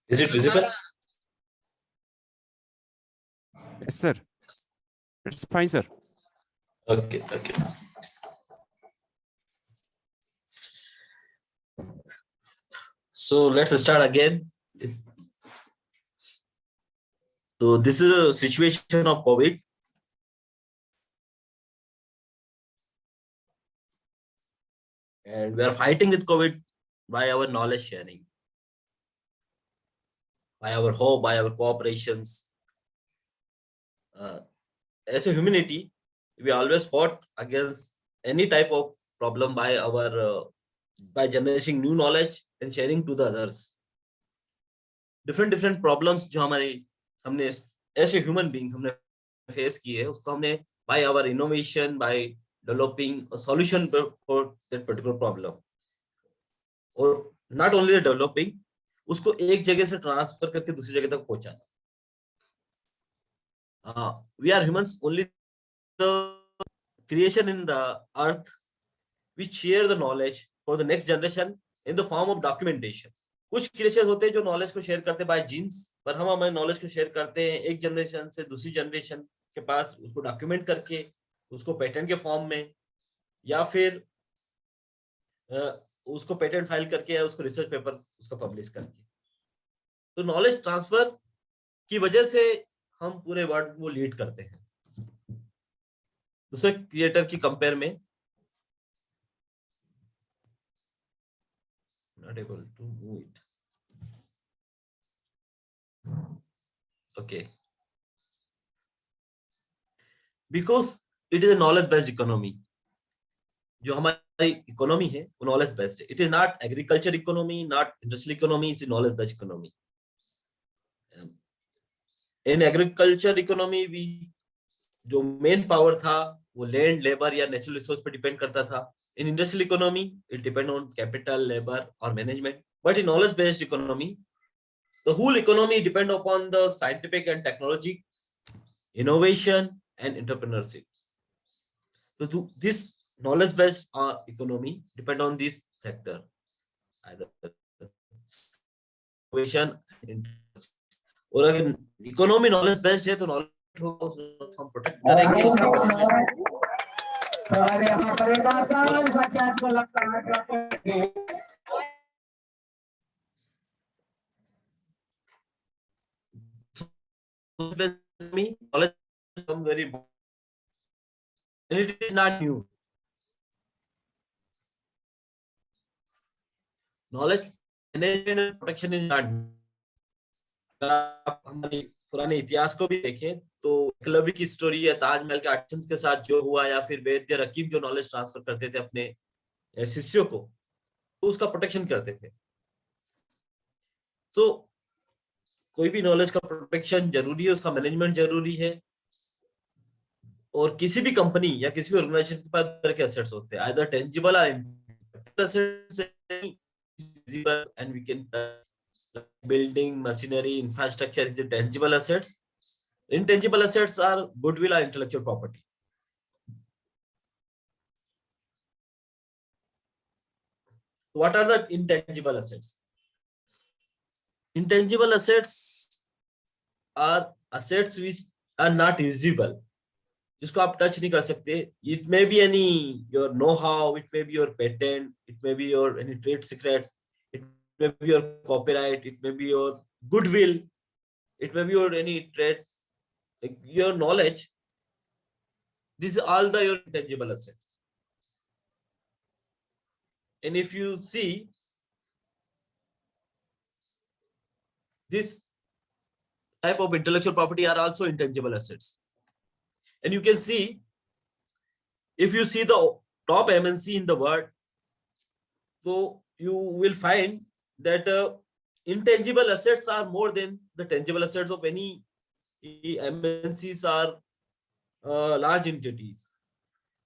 Is it visible? Yes, sir. It's fine, sir. Okay. So let's start again. So this is a situation of COVID. And we are fighting with COVID by our knowledge sharing, by our hope, by our cooperations. As a humanity, we always fought against any type of problem by our by generating new knowledge and sharing to the others. different problems जो हमारे हमने as a human being हमने face किए हैं, उसको हमने by our innovation, by developing a solution for that particular problem, और not only the developing, उसको एक जगह से ट्रांसफर करके दूसरी जगह तक पहुंचाना. We are humans, only the creation in the earth which share the knowledge for the next generation in the form of documentation. कुछ क्रिएचर्स होते हैं जो नॉलेज को शेयर करते हैं बाय जीन्स, पर हम हमारे नॉलेज को शेयर करते हैं एक जनरेशन से दूसरी जनरेशन के पास, उसको डॉक्यूमेंट करके, उसको पेटेंट के फॉर्म में, या फिर उसको पेटेंट फाइल करके, या उसको रिसर्च पेपर उसका पब्लिश करके. तो नॉलेज ट्रांसफर की वजह से हम पूरे वर्ल्ड को लीड करते हैं दूसरे क्रिएटर की कंपेयर में. Not able to move it. Okay. Because it is a knowledge based economy. जो हमारी इकोनॉमी है वो नॉलेज बेस्ड है. It is not agriculture economy, not industrial economy, it's knowledge based economy. In agriculture economy भी जो main power था वो land, labour या नेचुरल रिसोर्स पे डिपेंड करता था. In industrial economy it depend on capital, labour और management. But in knowledge based economy the whole economy depend upon the scientific and technology, innovation and entrepreneurship. So this knowledge based economy depend on this sector, either innovation. और अगर economy knowledge based है तो knowledge हम protect करेंगे उसकी knowledge become very important. And it is not new. Knowledge management and protection is not new. आप हमारे पुराने इतिहास को भी देखें तो एकलव्य की स्टोरी या ताजमहल के आर्टिसंस के साथ जो हुआ, या फिर वैद्य रकीम जो नॉलेज ट्रांसफर करते थे अपने शिष्यों को, तो उसका प्रोटेक्शन करते थे. तो कोई भी नॉलेज का प्रोटेक्शन जरूरी है, उसका मैनेजमेंट जरूरी है. और किसी भी कंपनी या किसी भी ऑर्गेनाइजेशन के पास तरह के एसेट्स होते हैं, आइदर टेंजिबल और assets, and we can building, machinery, infrastructure is the tangible assets. Intangible assets are goodwill or intellectual property. What are the intangible assets? Intangible assets are assets which are not usable, जिसको आप touch नहीं कर सकते. It may be any your know-how, it may be your patent, it may be your any trade secret, it may be your copyright, it may be your goodwill, it may be your any trade, your knowledge. These are all the your intangible assets. And if you see this type of intellectual property are also intangible assets. And you can see, if you see the top MNC in the world, so you will find that intangible assets are more than the tangible assets of any MNCs or large entities.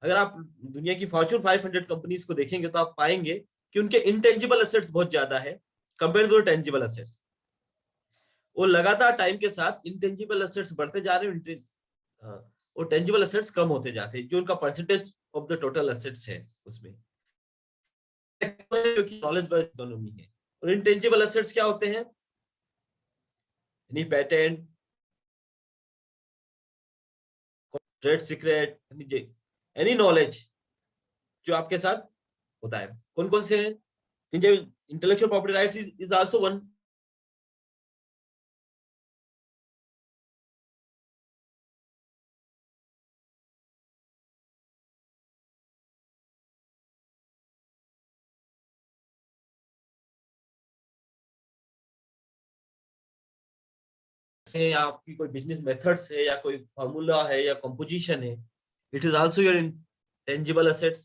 अगर आप दुनिया की Fortune 500 companies को देखेंगे तो आप पाएंगे कि उनके इंटेंजिबल एसेट्स बहुत ज्यादा है कंपेयर टू टेंजिबल एसेट्स. वो लगातार टाइम के साथ इंटेंजिबल एसेट्स बढ़ते जा रहे हैं और टेंजिबल एसेट्स कम होते जाते हैं, जो उनका percentage of the total assets है उसमें. क्योंकि नॉलेज बेस्ड इकोनॉमी है. और इंटेंजिबल एसेट्स क्या होते हैं? any patent, trade secret, any knowledge जो आपके साथ होता है. कौन कौन से हैं? Intellectual property rights is also one. से आपकी कोई बिजनेस मेथड्स है या कोई फॉर्मूला है या कंपोजिशन है, it is also your intangible assets.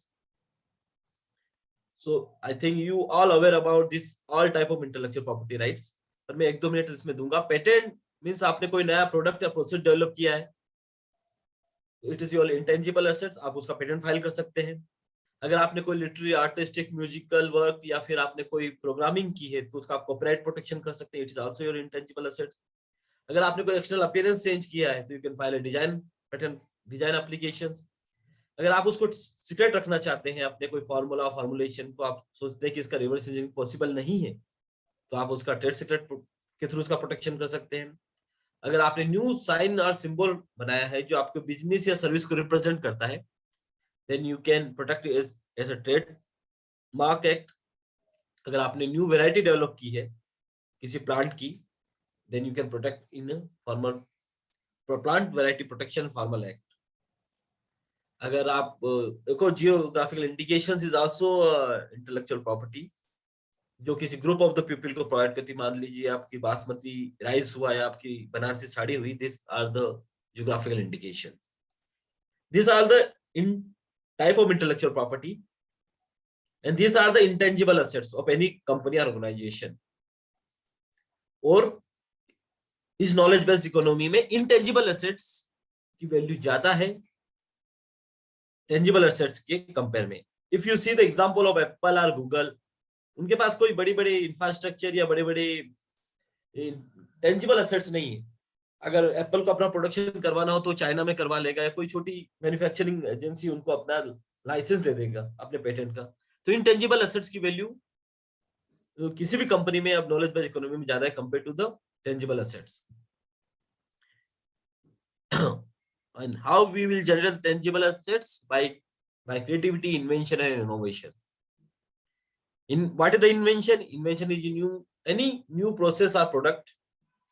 So I think you all aware about this all type of intellectual property rights. पर मैं 1-2 मिनट इसमें दूंगा. पेटेंट मींस आपने कोई नया प्रोडक्ट या प्रोसेस डेवलप किया है, it is your intangible assets. आप उसका पेटेंट फाइल कर सकते हैं. अगर आपने कोई लिटरेरी, आर्टिस्टिक, म्यूजिकल वर्क या फिर आपने कोई प्रोग्रामिंग की है तो उसका आप कॉपीराइट प्रोटेक्शन कर सकते हैं. It is also your intangible assets. अगर आपने कोई एक्सटर्नल अपीयरेंस चेंज किया है तो you can file a design patent, design applications. अगर आप उसको सीक्रेट रखना चाहते हैं अपने कोई फॉर्मूला फॉर्मुलेशन को, आप सोचते हैं कि इसका रिवर्स इंजीनियरिंग पॉसिबल नहीं है, तो आप उसका ट्रेड सीक्रेट के थ्रू उसका प्रोटेक्शन कर सकते हैं. अगर आपने न्यू साइन और सिंबल बनाया है जो आपके बिजनेस या सर्विस को रिप्रेजेंट करता है, then you can protect as a trade mark act. अगर आपने न्यू वैरायटी डेवलप की है किसी प्लांट की, then you can protect in a formal plant variety protection formal act. अगर आप देखो, geographical indications is also intellectual property जो किसी ग्रुप ऑफ द पीपल को प्रोवाइड करती. मान लीजिए आपकी बासमती राइस हुआ या आपकी बनारसी साड़ी हुई, this are the geographical indication. This are the in type of intellectual property and this are the intangible assets of any company और ऑर्गेनाइजेशन. और इस नॉलेज बेस्ड इकोनॉमी में इंटेंजिबल एसेट्स की वैल्यू ज्यादा है टेंजिबल एसेट्स के compare में. If you see the example of Apple और गूगल, उनके पास कोई बड़ी बड़ी इंफ्रास्ट्रक्चर या बड़े बड़े टेंजिबल एसेट्स नहीं है. अगर एप्पल को अपना प्रोडक्शन करवाना हो तो चाइना में करवा लेगा, या कोई छोटी मैन्युफैक्चरिंग एजेंसी उनको अपना लाइसेंस दे देगा अपने पेटेंट का. तो इंटेंजिबल एसेट्स की वैल्यू किसी भी कंपनी में अब नॉलेज बेस्ड इकोनॉमी में ज्यादा है compare to the tangible assets. And how we will generate tangible assets? By creativity, invention and innovation. In what is the invention? Invention is any new process or product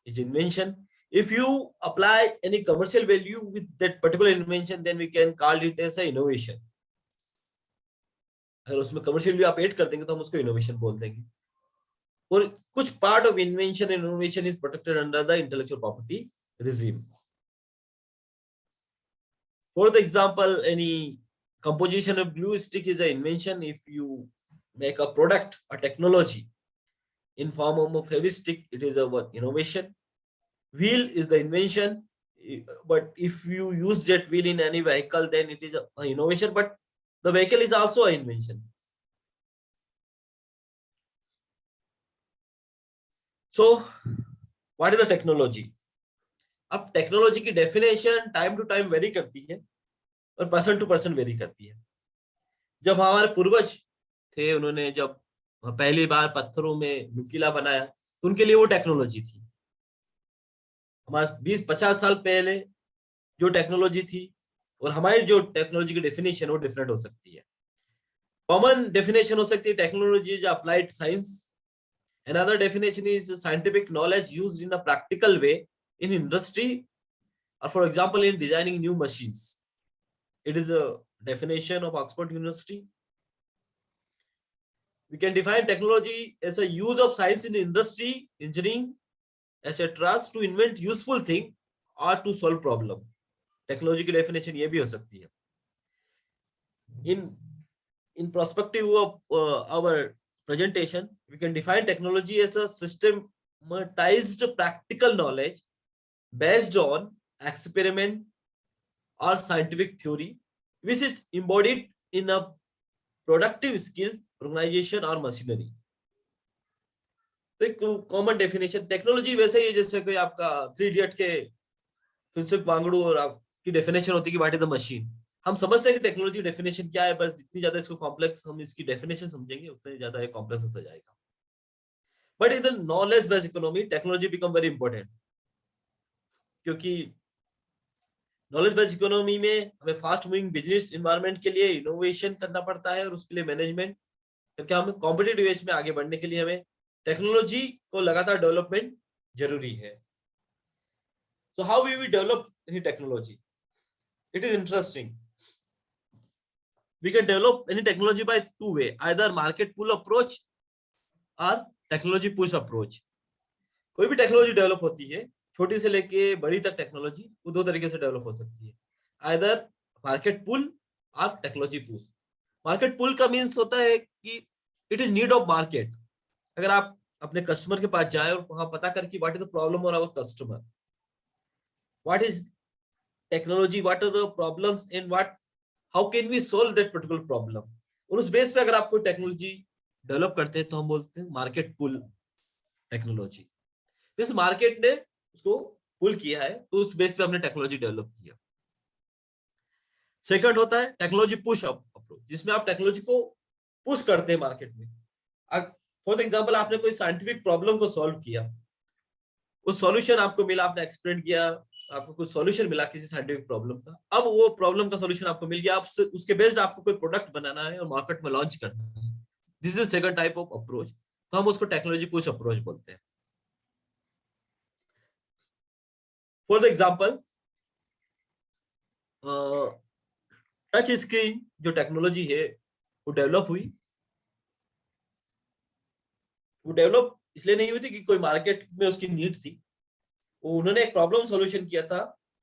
is invention. If you apply any commercial value with that particular invention, then we can call it as a innovation. अगर उसमें commercial value आप add कर देंगे तो हम उसको innovation बोल देंगे. और कुछ part of invention and innovation is protected under the intellectual property regime. For the example, any composition of glue stick is an invention. If you make a product, a technology in form of a fevistick, it is a innovation. Wheel is the invention, but if you use that wheel in any vehicle, then it is an innovation, but the vehicle is also an invention. So what is the technology? अब technology की definition time to time vary करती है और person to person very करती है. जब हमारे पूर्वज थे, उन्होंने जब पहली बार पत्थरों में नुकीला बनाया तो उनके लिए वो टेक्नोलॉजी थी. हमारे 20-50 साल पहले जो टेक्नोलॉजी थी और हमारी जो टेक्नोलॉजी की डेफिनेशन वो डिफरेंट हो सकती है. कॉमन डेफिनेशन हो सकती है टेक्नोलॉजी जो applied science. Another definition is scientific knowledge used in a practical way in industry, or for example in designing new machines. It is a definition of Oxford University. We can define technology as a use of science in industry, engineering, etc. to invent useful thing or to solve problem. Technology की definition ये भी हो सकती है. In perspective of our presentation, we can define technology as a systematized practical knowledge based on experiment or scientific theory, which is embodied in a productive skill, organization or machinery. तो एक common definition technology वैसे ही जैसे कोई आपका 3 idiot के फिल्सुफ वांगड़ू और आपकी definition होती है कि व्हाट इज द मशीन. हम समझते हैं कि टेक्नोलॉजी डेफिनेशन क्या है, बस जितनी ज्यादा इसको कॉम्प्लेक्स हम इसकी डेफिनेशन समझेंगे उतनी ज्यादा ये कॉम्प्लेक्स होता जाएगा. But in the knowledge based economy technology become very important. क्योंकि नॉलेज बेस्ड इकोनॉमी में हमें फास्ट मूविंग बिजनेस इन्वायरमेंट के लिए इनोवेशन करना पड़ता है, और उसके लिए मैनेजमेंट, क्योंकि हम कॉम्पिटिटिव एज में आगे बढ़ने के लिए हमें टेक्नोलॉजी को लगातार डेवलपमेंट जरूरी है. So how we will develop any technology? It is interesting. We can develop any technology by two way, either market pull approach or technology push approach. कोई भी टेक्नोलॉजी डेवलप होती है, छोटी से लेके बड़ी तक टेक्नोलॉजी, वो दो तरीके से डेवलप हो सकती है, आइदर मार्केट पुल और टेक्नोलॉजी पुश. मार्केट पुल का मीन्स होता है कि it is need of market. अगर आप अपने कस्टमर के पास जाए और वहां पता करके what is the problem of our customer, what is technology, what are the problems, and how can we solve that particular problem, और उस बेस पे अगर आप कोई टेक्नोलॉजी डेवलप करते हैं तो हम बोलते हैं मार्केट पुल टेक्नोलॉजी. इस मार्केट ने उसको पुल किया है तो उस बेस पे हमने टेक्नोलॉजी डेवलप किया. सेकंड होता है टेक्नोलॉजी पुश अप्रोच, जिसमें आप टेक्नोलॉजी को पुश करते हैं मार्केट में. फॉर एग्जांपल आपने कोई साइंटिफिक प्रॉब्लम को सॉल्व किया, उस सॉल्यूशन आपको मिला, आपने एक्सप्लेन किया, आपको कुछ सॉल्यूशन मिला किसी साइंटिफिक प्रॉब्लम का. अब वो प्रॉब्लम का सॉल्यूशन आपको मिल गया, आप उसके बेस्ड आपको कोई प्रोडक्ट बनाना है और मार्केट में लॉन्च करना है. This is second type of approach, तो हम उसको टेक्नोलॉजी पुश अप्रोच बोलते हैं. For the example, touch screen जो टेक्नोलॉजी है वो डेवलप हुई. वो डेवलप इसलिए नहीं हुई थी कि कोई मार्केट में उसकी नीड थी. उन्होंने एक प्रॉब्लम सॉल्यूशन किया था,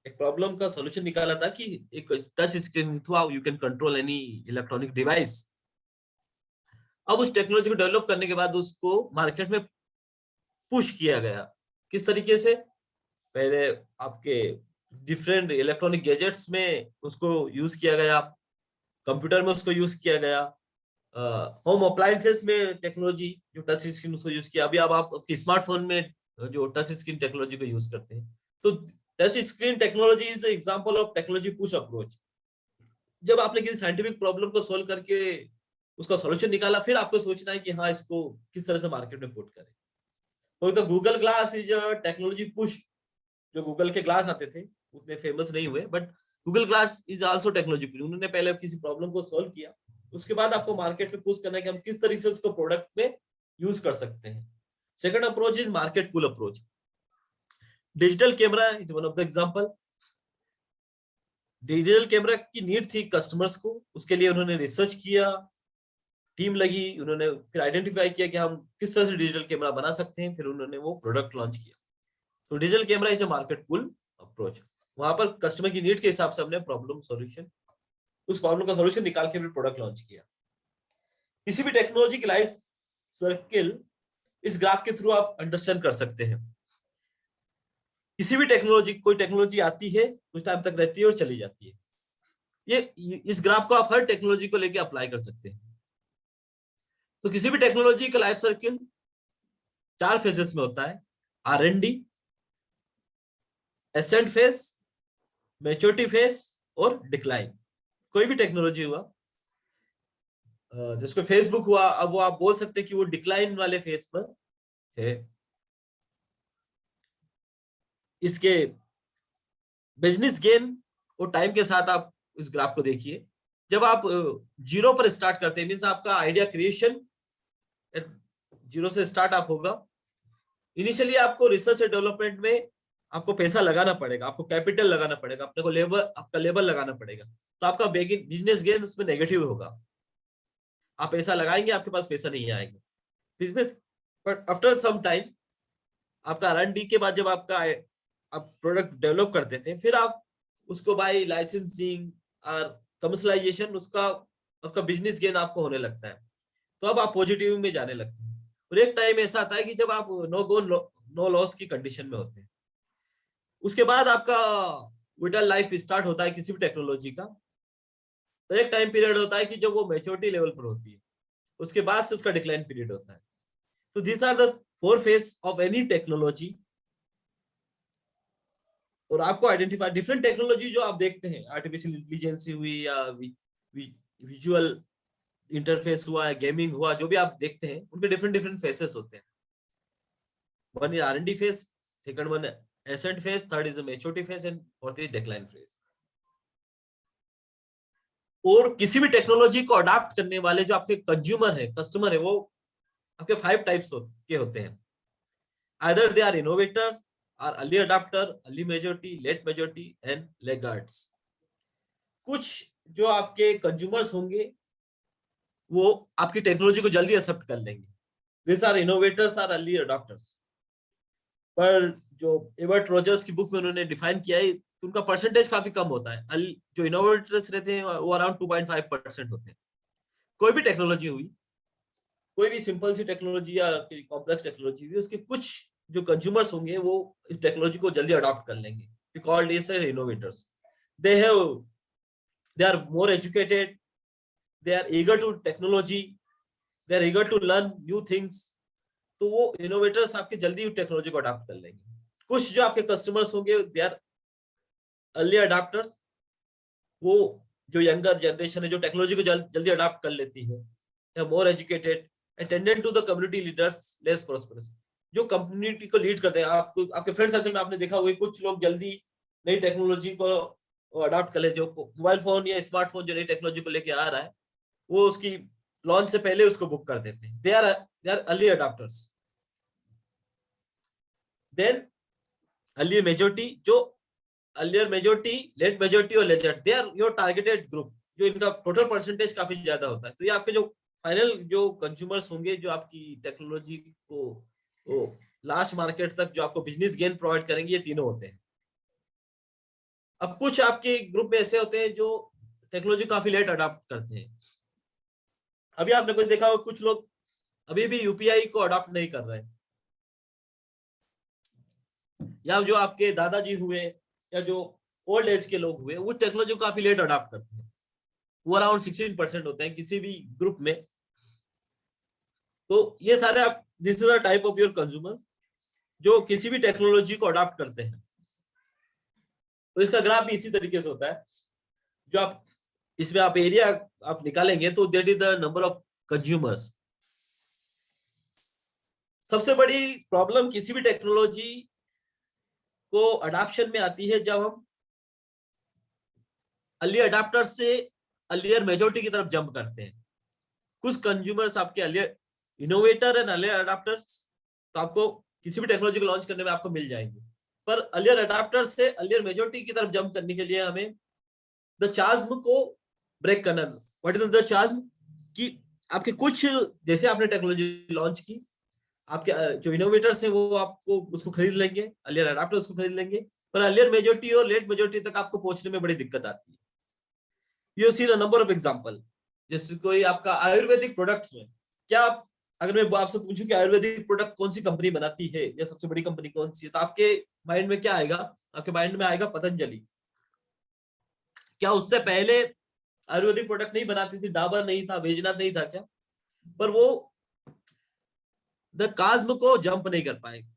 एक प्रॉब्लम का सॉल्यूशन निकाला था कि एक touch screen through you can control any electronic device. अब उस टेक्नोलॉजी को डेवलप करने के बाद उसको मार्केट में पुश किया गया. किस तरीके से? पहले आपके डिफरेंट इलेक्ट्रॉनिक गैजेट्स में उसको यूज किया गया, कंप्यूटर में उसको यूज किया गया, होम अप्लायंसेस में टेक्नोलॉजी जो टच स्क्रीन उसको यूज किया. अभी अब आप आपके स्मार्टफोन में जो टच स्क्रीन टेक्नोलॉजी को यूज करते हैं. तो touch screen technology is example of technology push approach. जब आपने किसी साइंटिफिक प्रॉब्लम को सोल्व करके उसका सॉल्यूशन निकाला, फिर आपको सोचना है कि हाँ इसको किस तरह से मार्केट में पुट करें. तो Google glass is a technology push. जो गूगल के ग्लास आते थे उतने फेमस नहीं हुए, but Google glass is also technology push. उन्होंने पहले किसी प्रॉब्लम को सोल्व किया, उसके बाद आपको मार्केट में पुश करना है कि हम किस तरीके से उसको प्रोडक्ट में यूज कर सकते हैं. Second approach is market pull approach. Digital camera is one of the example. Digital camera की नीड थी कस्टमर्स को, उसके लिए उन्होंने रिसर्च किया, टीम लगी, उन्होंने फिर आइडेंटिफाई किया कि हम किस तरह से डिजिटल कैमरा बना सकते हैं, फिर उन्होंने वो प्रोडक्ट लॉन्च किया. तो digital camera is a market pull approach. वहां पर कस्टमर की नीड के हिसाब से हमने प्रॉब्लम सॉल्यूशन, उस प्रॉब्लम का सॉल्यूशन निकाल के फिर प्रोडक्ट लॉन्च किया. किसी भी टेक्नोलॉजी की लाइफ सर्किल इस ग्राफ के थ्रू आप अंडरस्टैंड कर सकते हैं. किसी भी टेक्नोलॉजी, कोई टेक्नोलॉजी आती है, कुछ टाइम तक रहती है और चली जाती है. ये इस ग्राफ को आप हर टेक्नोलॉजी को लेके अप्लाई कर सकते हैं. तो किसी भी टेक्नोलॉजी का लाइफ सर्किल 4 फेजेस में होता है: R&D, ascent phase, maturity phase और डिक्लाइन. कोई भी टेक्नोलॉजी हुआ, जिसको फेसबुक हुआ, अब वो आप बोल सकते हैं कि वो डिक्लाइन वाले फेज पर है. इसके बिजनेस गेन और टाइम के साथ आप इस ग्राफ को देखिए. जब आप 0 पर स्टार्ट करते हैं, मींस आपका आइडिया क्रिएशन 0 से स्टार्ट आप होगा. इनिशियली आपको रिसर्च और डेवलपमेंट में आपको पैसा लगाना पड़ेगा, आपको कैपिटल लगाना पड़ेगा, अपने को लेबर, आपका लेबर लगाना पड़ेगा. तो आपका बिजनेस गेन उसमें नेगेटिव होगा. आप पैसा लगाएंगे, आपके पास पैसा नहीं आएगा. बट आफ्टर सम टाइम, आपका R&D के बाद जब आपका आप प्रोडक्ट डेवलप करते थे, फिर आप उसको बाय लाइसेंसिंग और कमर्शियलाइजेशन, उसका आपका बिजनेस गेन आपको होने लगता है. तो अब आप पॉजिटिव में जाने लगते हैं. और एक टाइम ऐसा आता है कि जब आप नो गो नो लॉस की कंडीशन में होते हैं. उसके बाद आपका विटल लाइफ स्टार्ट होता है किसी भी टेक्नोलॉजी का. तो एक टाइम पीरियड होता है कि जब वो मैच्योरिटी लेवल पर होती है, उसके बाद से उसका डिक्लाइन पीरियड होता है. तो this are the 4 phase of any technology. और आपको आइडेंटिफाई डिफरेंट टेक्नोलॉजी जो आप देखते हैं, आर्टिफिशियल इंटेलिजेंस हुई या विजुअल इंटरफेस हुआ या गेमिंग हुआ, जो भी आप देखते हैं, उनके डिफरेंट फेसेस होते हैं. One is R&D face, second one ascent phase, third is the maturity phase, and fourth is decline phase. और किसी भी टेक्नोलॉजी को अडॉप्ट करने वाले जो आपके कंज्यूमर है, कस्टमर है, वो आपके 5 टाइप्स के होते हैं. Either they are innovators, or early adopter, early majority, late majority, and laggards. कुछ जो आपके कंज्यूमर्स होंगे वो आपकी टेक्नोलॉजी को जल्दी एक्सेप्ट कर लेंगे. These are innovators or early adopters. पर जो एबर्ट रोजर्स की बुक में उन्होंने डिफाइन किया है, उनका परसेंटेज काफी कम होता है. जो इनोवेटर्स रहते हैं वो अराउंड 2.5% होते हैं. कोई भी टेक्नोलॉजी हुई, कोई भी सिंपल सी टेक्नोलॉजी या कॉम्प्लेक्स टेक्नोलॉजी हुई, उसके कुछ जो कंज्यूमर्स होंगे वो इस टेक्नोलॉजी को जल्दी अडॉप्ट कर लेंगे. We called this innovators. they are more educated, they are eager to technology, they are eager to learn new things. तो वो इनोवेटर्स आपके जल्दी टेक्नोलॉजी को अडॉप्ट कर लेंगे. कुछ जो आपके कस्टमर्स होंगे दे आर अर्ली अडॉप्टर्स. वो जो यंगर जनरेशन है जो टेक्नोलॉजी को जल्दी अडॉप्ट कर लेती है. They are more educated, attendant to the community leaders, less prosperous. जो कम्युनिटी को लीड करते हैं, आपको आपके फ्रेंड सर्कल में आपने देखा हुआ कुछ लोग जल्दी नई टेक्नोलॉजी को अडॉप्ट कर ले. जो मोबाइल फोन या स्मार्टफोन जो नई टेक्नोलॉजी को लेके आ रहा है वो उसकी लॉन्च से पहले उसको बुक कर देते हैं. They are early adopters. Then earlier majority, जो earlier majority, late majority और legend, they are your targeted group, जो इनका टोटल परसेंटेज काफी ज्यादा होता है. तो ये आपके जो फाइनल जो कंज्यूमर्स होंगे जो आपकी टेक्नोलॉजी को लास्ट मार्केट तक जो आपको बिजनेस गेन प्रोवाइड करेंगे, ये तीनों होते हैं. अब कुछ आपके ग्रुप में ऐसे होते हैं जो टेक्नोलॉजी काफी लेट अडॉप्ट करते हैं. अभी आपने कुछ देखा होगा कुछ लोग अभी भी यूपीआई को अडॉप्ट नहीं कर रहे हैं, या जो आपके दादाजी हुए या जो ओल्ड एज के लोग हुए वो टेक्नोलॉजी को काफी लेट अडॉप्ट करते हैं. वो अराउंड 16% होते हैं किसी भी ग्रुप में. तो ये सारे आप, this is the type of your consumers जो किसी भी टेक्नोलॉजी को अडॉप्ट करते हैं. तो इसका ग्राफ भी इसी तरीके से होता है. जो आप इसमें आप एरिया आप निकालेंगे तो that is the number of consumers. सबसे बड़ी प्रॉब्लम किसी भी टेक्नोलॉजी को अडॉप्शन में आती है जब हम अर्ली अडॉप्टर से अर्लियर मेजॉरिटी की तरफ जंप करते हैं. कुछ कंज्यूमर्स आपके earlier innovator and earlier adopters तो आपको किसी भी टेक्नोलॉजी को लॉन्च करने में आपको मिल जाएंगे. पर अर्लियर अडॉप्टर से अर्लियर मेजॉरिटी की तरफ जंप करने के लिए हमें द चाज्म को ब्रेक करना. What is the chasm? कि आपके कुछ, जैसे आपने टेक्नोलॉजी लॉन्च की, आपके जो इनोवेटर्स हैं वो आपको उसको खरीद लेंगे, अर्लियर अडॉप्टर उसको खरीद लेंगे, पर अर्लियर मेजॉरिटी और लेट मेजॉरिटी तक आपको पहुंचने में बड़ी दिक्कत आती है. You see a number of example. जैसे कोई आपका आयुर्वेदिक प्रोडक्ट्स में, क्या आप, अगर मैं आपसे पूछूं कि आयुर्वेदिक प्रोडक्ट कौन सी कंपनी बनाती है या सबसे बड़ी कंपनी कौन सी है, तो आपके माइंड में क्या आएगा? आपके माइंड में आएगा पतंजलि. क्या उससे पहले आयुर्वेदिक प्रोडक्ट नहीं बनाती थी? डाबर नहीं था, बैजनाथ नहीं था क्या? पर वो द काज्म को जंप नहीं कर पाएगा.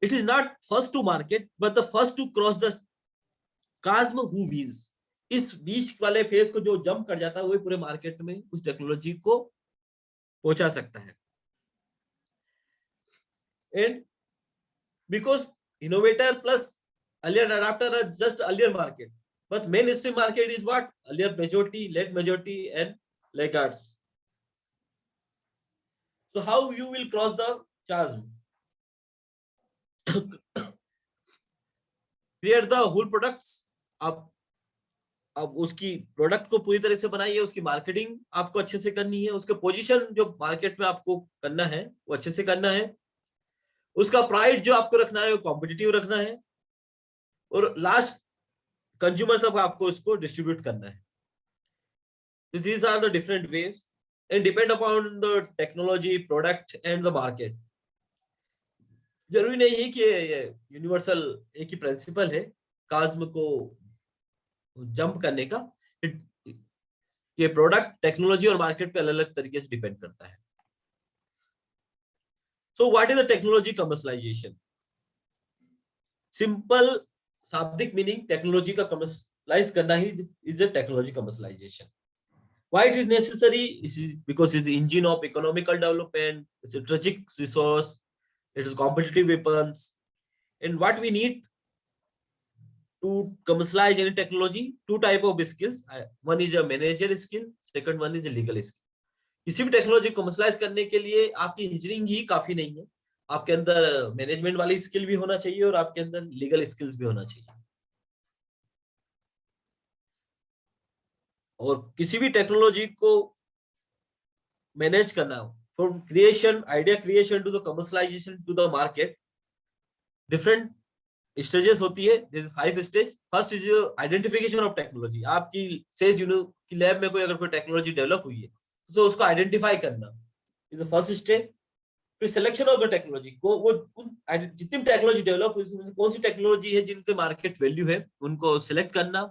It is not first to market but the first to cross the chasm who wins. इस बीच वाले फेज को जो जंप कर जाता है वही पूरे मार्केट में उस टेक्नोलॉजी को पहुंचा सकता है. And because innovator plus earlier adopter are just earlier market, but mainstream market is what? Earlier majority, late majority and laggards. So how you will cross the chasm? Create the whole products. अब उसकी product को पूरी तरह से बनाइए, उसकी marketing आपको अच्छे से करनी है, उसका पोजीशन जो मार्केट में आपको करना है वो अच्छे से करना है, उसका प्राइस जो आपको रखना है वो कॉम्पिटिटिव रखना है, और लास्ट कंज्यूमर तक आपको इसको डिस्ट्रीब्यूट करना है. These are the different ways and depend upon the technology, product and the market. जरूरी नहीं है कि ये यूनिवर्सल एक ही प्रिंसिपल है काज्म को जंप करने का. ये प्रोडक्ट, टेक्नोलॉजी और मार्केट पे अलग अलग तरीके से डिपेंड करता है. So what is the technology commercialisation? Simple शाब्दिक मीनिंग, टेक्नोलॉजी का कमर्शलाइज करना he is a technology commercialisation. Why it is necessary? It is because it's the engine of economical development. It's a strategic resource. It is competitive weapons. And what we need to commercialize any technology, two type of skills. One is a manager skill, second one is a legal skill. किसी भी technology commercialise करने के लिए आपकी engineering ही काफी नहीं है, आपके अंदर मैनेजमेंट वाली स्किल भी होना चाहिए और आपके अंदर लीगल स्किल्स भी होना चाहिए। और किसी भी टेक्नोलॉजी को मैनेज करना, from creation, idea creation to the commercialisation to the market, different stages होती है। 5 स्टेज। First is identification of technology. आपकी सेज की लैब में कोई अगर कोई टेक्नोलॉजी डेवलप हुई है तो उसको आइडेंटिफाई करना इज द फर्स्ट स्टेज। फिर सिलेक्शन ऑफ द टेक्नोलॉजी को, वो जितनी टेक्नोलॉजी डेवलप हुई उसमें कौन सी टेक्नोलॉजी है जिनके मार्केट वैल्यू है उनको सिलेक्ट करना।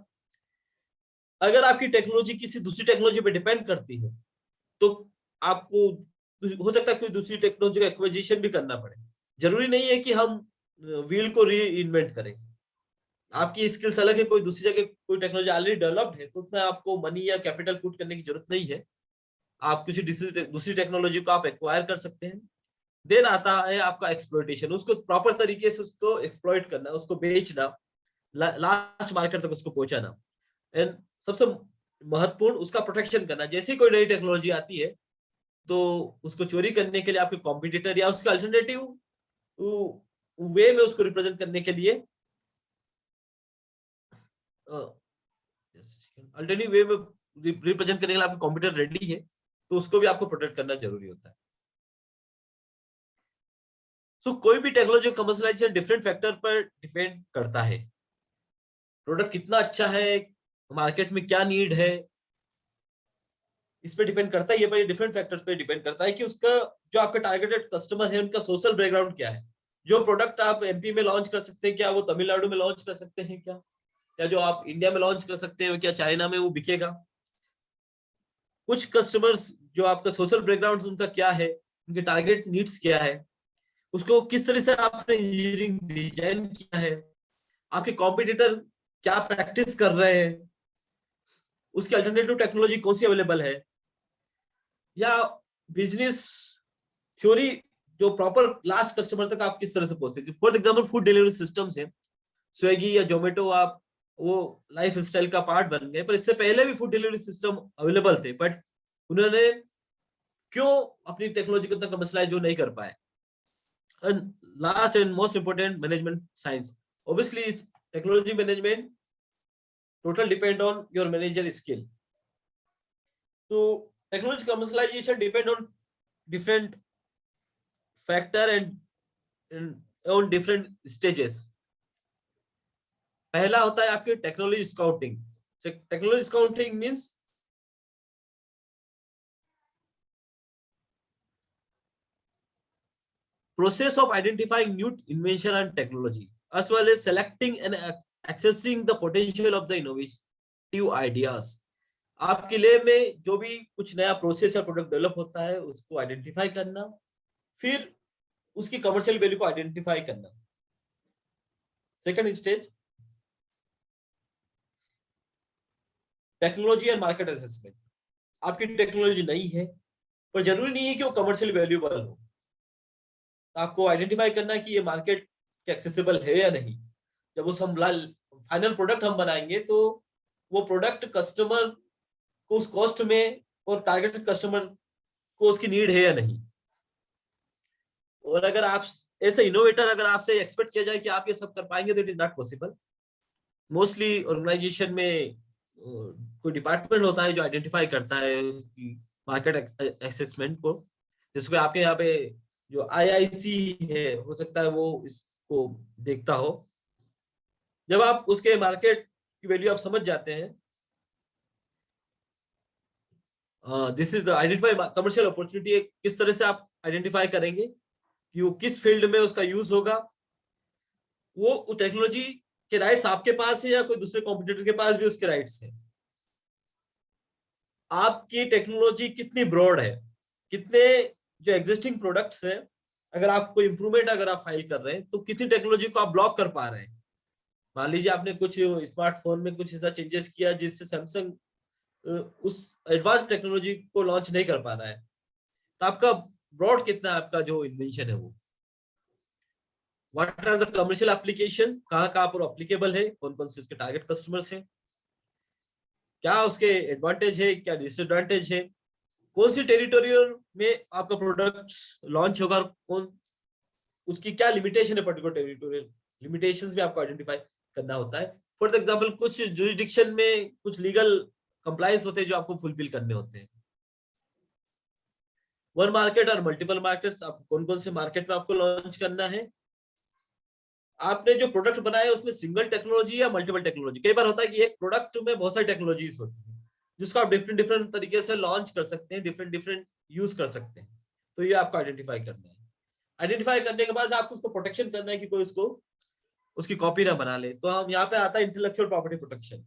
अगर आपकी टेक्नोलॉजी किसी दूसरी टेक्नोलॉजी पे डिपेंड करती है तो आपको हो सकता है कोई दूसरी टेक्नोलॉजी का एक्विजिशन भी करना पड़े। जरूरी नहीं है कि हम व्हील को री इन्वेंट करें। आपकी स्किल्स अलग है, कोई दूसरी जगह कोई टेक्नोलॉजी ऑलरेडी डेवलप्ड है तो उतना आपको मनी या कैपिटल पुट करने की जरूरत नहीं है। आप किसी दूसरी टेक्नोलॉजी को आप एक्वायर कर सकते हैं। देन आता है आपका एक्सप्लॉइटेशन, उसको प्रॉपर तरीके से उसको एक्सप्लॉइट करना, उसको बेचना, लास्ट मार्केट तक उसको पहुंचाना। एंड सबसे महत्वपूर्ण उसका प्रोटेक्शन करना। जैसे कोई नई टेक्नोलॉजी आती है तो उसको चोरी करने के लिए आपके कॉम्पिटिटर या उसके अल्टरनेटिव वे में उसको रिप्रेजेंट करने के लिए, अल्टरनेटिव वे में रिप्रेजेंट करने के लिए आपका कंप्यूटर रेडी है तो उसको भी आपको प्रोटेक्ट करना जरूरी होता है। सो कोई भी टेक्नोलॉजी कमर्शियलाइजेशन डिफरेंट फैक्टर पर डिपेंड करता है। प्रोडक्ट कितना अच्छा है, मार्केट में क्या नीड है, इस पे डिपेंड करता है। ये पर डिफरेंट फैक्टर्स पे डिपेंड करता है कि उसका जो आपका टारगेटेड कस्टमर है उनका सोशल बैकग्राउंड क्या है। जो प्रोडक्ट आप एमपी में लॉन्च कर सकते हैं क्या वो तमिलनाडु में लॉन्च कर सकते हैं क्या, या जो आप इंडिया में लॉन्च कर सकते हैं क्या चाइना में वो बिकेगा। कुछ कस्टमर्स जो आपका सोशल बैकग्राउंड उनका क्या है, उनके टारगेट नीड्स क्या है, उसको किस तरह से आपने इंजीनियरिंग डिजाइन किया है, आपके कॉम्पिटिटर क्या प्रैक्टिस कर रहे हैं, उसकी अल्टरनेटिव टेक्नोलॉजी कौन सी अवेलेबल है, या बिजनेस थ्योरी जो प्रॉपर लास्ट कस्टमर तक आप किस तरह से पहुंच सकते। For example food delivery system है, स्विगी या जोमेटो, आप वो लाइफ स्टाइल का पार्ट बन गए, पर इससे पहले भी फूड डिलीवरी सिस्टम अवेलेबल थे, बट उन्होंने क्यों अपनी टेक्नोलॉजी को तक मसला जो नहीं कर पाए। And last and most important, management science. Obviously, technology management total depend on your manager skill. So technology commercialization depend on different factor and on different stages. पहला होता है आपके technology scouting. Technology scouting means process of identifying new invention and technology as well as selecting and accessing the potential of the innovative ideas. आपके lab में जो भी कुछ नया प्रोसेस या प्रोडक्ट डेवलप होता है उसको आइडेंटिफाई करना, फिर उसकी कमर्शियल वैल्यू को आइडेंटिफाई करना। Second stage technology and market assessment. आपकी टेक्नोलॉजी नई है पर जरूरी नहीं है कि वो कमर्शियल वैल्यूएबल हो। आपको आइडेंटिफाई करना कि ये मार्केट के एक्सेसिबल है या नहीं। जब उस हम फाइनल प्रोडक्ट हम बनाएंगे तो वो प्रोडक्ट कस्टमर को उस कॉस्ट में और टारगेटेड कस्टमर को उसकी नीड है या नहीं। और अगर आप ऐसे इनोवेटर अगर आपसे एक्सपेक्ट किया जाए कि आप ये सब कर पाएंगे तो it is not possible. Mostly organisation में कोई डिपार्टमेंट होता है जो आइडेंटिफाई करता है मार्केट असेसमेंट को, जिसको आपके यहाँ पे जो आईआईसी है हो सकता है वो इसको देखता हो। जब आप उसके मार्केट की वैल्यू आप समझ जाते हैं, this is the identify commercial opportunity. किस तरह से आप आइडेंटिफाई करेंगे कि वो किस फील्ड में उसका यूज होगा, वो टेक्नोलॉजी के राइट्स आपके पास है या कोई दूसरे कॉम्पिटिटर के पास भी उसके राइट्स है। आपकी टेक्नोलॉजी कितनी ब्रॉड है, कितने जो एग्जिस्टिंग प्रोडक्ट्स है, अगर आप कोई इंप्रूवमेंट अगर आप फाइल कर रहे हैं तो कितनी टेक्नोलॉजी को आप ब्लॉक कर पा रहे हैं। मान लीजिए आपने कुछ स्मार्टफोन में कुछ ऐसा चेंजेस किया जिससे सैमसंग उस एडवांस टेक्नोलॉजी को लॉन्च नहीं कर पा रहा है, तो आपका ब्रॉड कितना आपका जो इन्वेंशन है वो। What are the commercial application, कहाँ पर एप्लीकेबल है, कौन कौन से उसके टारगेट कस्टमर्स हैं, क्या उसके एडवांटेज है, क्या डिसएडवांटेज है, कौन सी टेरिटोरियल में आपका प्रोडक्ट लॉन्च होगा, कौन उसकी क्या लिमिटेशन है, पर्टिकुलर टेरिटोरियल लिमिटेशंस भी आपको आइडेंटिफाई करना होता है। फॉर एग्जांपल कुछ जुरिडिक्शन में कुछ लीगल कंप्लायंस होते हैं जो आपको फुलफिल करने होते हैं। वन मार्केट और मल्टीपल मार्केट्स, आप कौन कौन से मार्केट में आपको लॉन्च करना है, आपने जो प्रोडक्ट बनाया है उसमें सिंगल टेक्नोलॉजी या मल्टीपल टेक्नोलॉजी। कई बार होता है कि एक प्रोडक्ट में बहुत सारी टेक्नोलॉजीज होती है जिसको आप डिफरेंट डिफरेंट तरीके से लॉन्च कर सकते हैं, डिफरेंट डिफरेंट यूज कर सकते हैं। तो ये आपको आइडेंटिफाई करना है। आइडेंटिफाई करने के बाद आपको उसको प्रोटेक्शन करना है कि कोई उसको उसकी कॉपी ना बना ले। तो हम यहाँ पे आता है इंटेलेक्चुअल प्रॉपर्टी प्रोटेक्शन।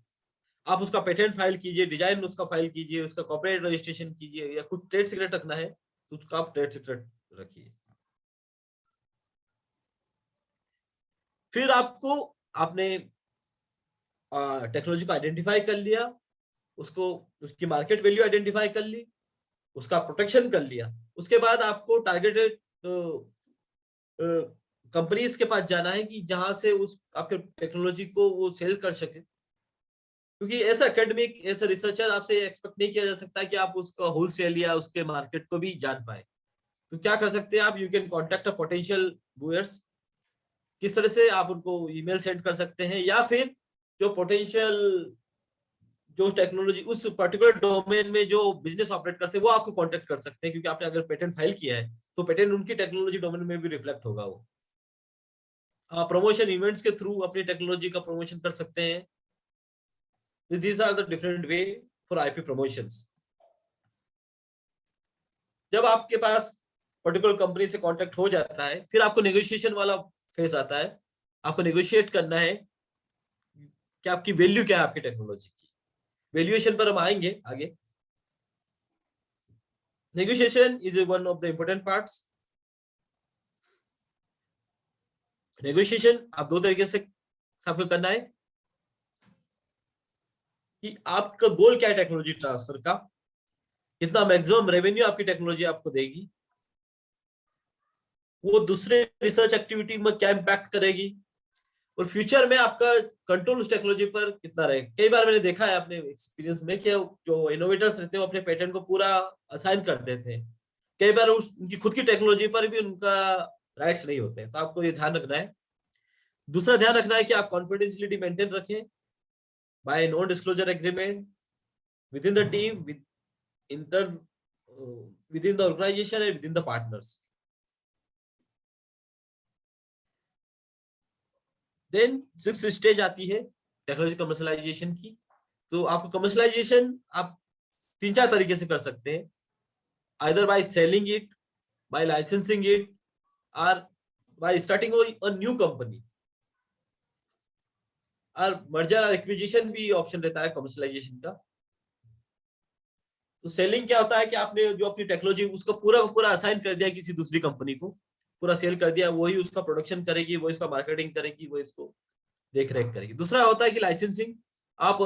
आप उसका पेटेंट फाइल कीजिए, डिजाइन उसका फाइल कीजिए, उसका कॉपीराइट रजिस्ट्रेशन कीजिए, या कुछ ट्रेड सीक्रेट रखना है तो उसका आप ट्रेड सीक्रेट रखिए। फिर आपको आपने टेक्नोलॉजी को आइडेंटिफाई कर लिया, उसको उसकी मार्केट वैल्यू आइडेंटिफाई कर ली, उसका प्रोटेक्शन कर लिया। उसके बाद आपको टारगेटेड कंपनीज के पास जाना है कि जहां से उस आपके टेक्नोलॉजी को वो सेल कर सके। क्योंकि ऐसा एकेडमिक ऐसा रिसर्चर आपसे एक्सपेक्ट नहीं किया जा सकता कि आप उसका होलसेल या उसके मार्केट को भी जान पाए। तो क्या कर सकते हैं आप, you can contact a potential buyers. किस तरह से आप उनको ईमेल सेंड कर सकते हैं, या फिर जो पोटेंशियल जो टेक्नोलॉजी उस पर्टिकुलर डोमेन में जो बिजनेस ऑपरेट करते हैं वो आपको कांटेक्ट कर सकते हैं, क्योंकि आपने अगर पेटेंट फाइल किया है तो पेटेंट उनकी टेक्नोलॉजी डोमेन में भी रिफ्लेक्ट होगा। वो प्रमोशन इवेंट्स के थ्रू अपनी टेक्नोलॉजी का प्रमोशन कर सकते हैं। These are the different way for IP promotions. जब आपके पास पर्टिकुलर कंपनी से कांटेक्ट हो जाता है, फिर आपको नेगोशिएशन वाला फेज आता है। आपको नेगोशिएट करना है कि आपकी वैल्यू क्या है आपकी टेक्नोलॉजी की। वैल्यूएशन पर हम आएंगे आगे। Negotiation is one of the important parts. Negotiation आप दो तरीके से आपको करना है कि आपका गोल क्या है टेक्नोलॉजी ट्रांसफर का, कितना मैक्सिमम रेवेन्यू आपकी टेक्नोलॉजी आपको देगी, वो दूसरे रिसर्च एक्टिविटी में क्या इम्पैक्ट करेगी, और फ्यूचर में आपका कंट्रोल उस टेक्नोलॉजी पर कितना रहेगा। कई बार मैंने देखा है अपने एक्सपीरियंस में कि जो इनोवेटर्स रहते हैं वो अपने पेटेंट को पूरा असाइन कर देते हैं। कई बार उनकी खुद की टेक्नोलॉजी पर भी उनका राइट्स नहीं होते हैं। तो आपको ये ध्यान रखना है। दूसरा ध्यान रखना है कि आप कॉन्फिडेंशियलिटी मेंटेन रखें by non disclosure agreement within the team, within the organisation and within the partners. Then sixth stage आती है टेक्नोलॉजी कमर्शलाइजेशन की। तो आपको कमर्शलाइजेशन आप तीन चार तरीके से कर सकते हैं, either by selling it, by licensing it, और by starting a new company. और मर्जर और एक्विजिशन भी ऑप्शन रहता है कमर्शलाइजेशन का। तो सेलिंग क्या होता है कि आपने जो अपनी टेक्नोलॉजी उसको पूरा का पूरा असाइन कर दिया किसी दूसरी कंपनी को, पूरा सेल कर दिया, वही उसका प्रोडक्शन करेगी, वो इसका मार्केटिंग करेगी, वो इसको देख रेख करेगी। दूसरा होता है कि लाइसेंसिंग, आप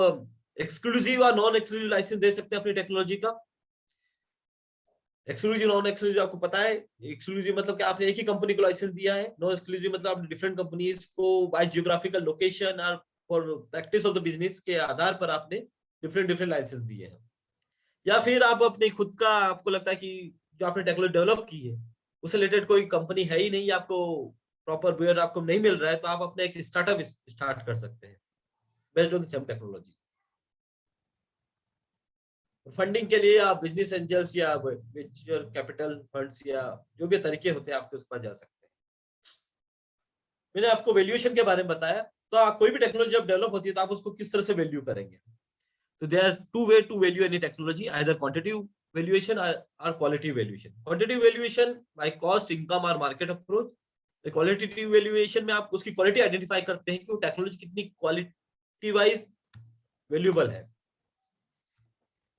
एक्सक्लूसिव और नॉन एक्सक्लूसिव लाइसेंस दे सकते हैं अपनी टेक्नोलॉजी का। एक्सक्लूसिव नॉन एक्सक्लूसिव आपको पता है, एक्सक्लूसिव मतलब कि आपने एक ही कंपनी को लाइसेंस दिया है, नॉन एक्सक्लूसिव मतलब आपने डिफरेंट कंपनीज को बाय जियोग्राफिकल लोकेशन और for practice of the business के आधार पर आपने डिफरेंट डिफरेंट लाइसेंस दिए हैं। या फिर आप अपने खुद का, आपको लगता है कि जो आपने टेक्नोलॉजी डेवलप की है उससे रिलेटेड कोई कंपनी है ही नहीं, आपको प्रॉपर बुयर आपको नहीं मिल रहा है, तो आप अपना एक स्टार्टअप स्टार्ट कर सकते हैं based on the same technology. Funding के लिए आप बिजनेस एंजल्स या वेंचर कैपिटल फंड्स या जो भी तरीके होते हैं आपके उस पर जा सकते हैं। मैंने आपको वैल्यूएशन के बारे में बताया। तो आप कोई भी टेक्नोलॉजी जब डेवलप होती है तो आप उसको किस तरह से वैल्यू करेंगे। तो there are two way to value any technology, either quantitative valuation or qualitative valuation. Quantitative valuation by cost, income और market approach. क्वालिटेटिव वैल्यूएशन में आप उसकी क्वालिटी आइडेंटिफाई करते हैं कि वो टेक्नोलॉजी कितनी क्वालिटी वाइज वैल्यूएबल है।